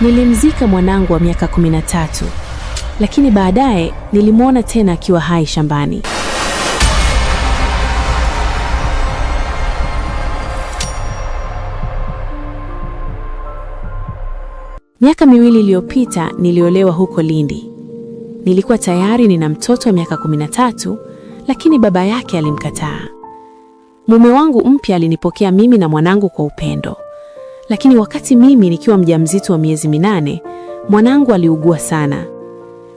Nilimzika mwanangu wa miaka 13, lakini baadaye nilimwona tena akiwa hai shambani. Miaka 2 iliyopita niliolewa huko Lindi. Nilikuwa tayari nina mtoto wa miaka 13, lakini baba yake alimkataa. Mume wangu mpya alinipokea mimi na mwanangu kwa upendo. Lakini wakati mimi nikiwa mjamzito wa miezi 8, mwanangu aliugua sana.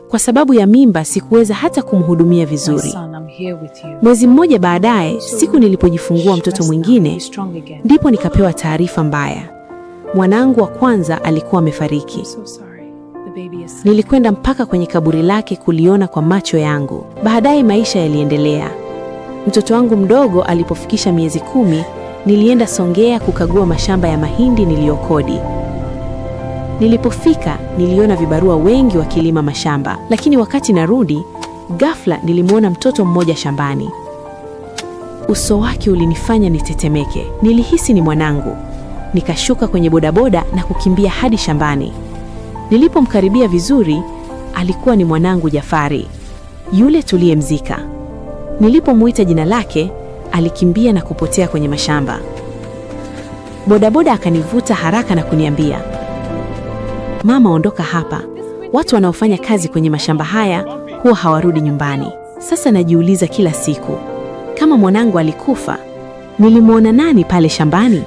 Kwa sababu ya mimba sikuweza hata kumhudumia vizuri. Mwezi mmoja baadaye, siku nilipojifungua mtoto mwingine, ndipo nikapewa taarifa mbaya. Mwanangu wa kwanza alikuwa amefariki. Nilikwenda mpaka kwenye kaburi lake kuliona kwa macho yangu. Baadaye maisha yaliendelea. Mtoto wangu mdogo alipofikisha miezi 10, nilienda Songea kukagua mashamba ya mahindi niliyokodi. Nilipofika, niliona vibarua wengi wakilima mashamba, lakini wakati narudi, ghafla nilimwona mtoto mmoja shambani. Uso wake ulinifanya nitetemeke. Nilihisi ni mwanangu. Nikashuka kwenye bodaboda na kukimbia hadi shambani. Nilipomkaribia vizuri, alikuwa ni mwanangu Jafari, yule tuliyemzika. Nilipomuita jina lake, alikimbia na kupotea kwenye mashamba. Bodaboda akanivuta haraka na kuniambia, "Mama, ondoka hapa. Watu wanaofanya kazi kwenye mashamba haya huwa hawarudi nyumbani." Sasa najiuliza kila siku, kama mwanangu alikufa, nilimwona nani pale shambani?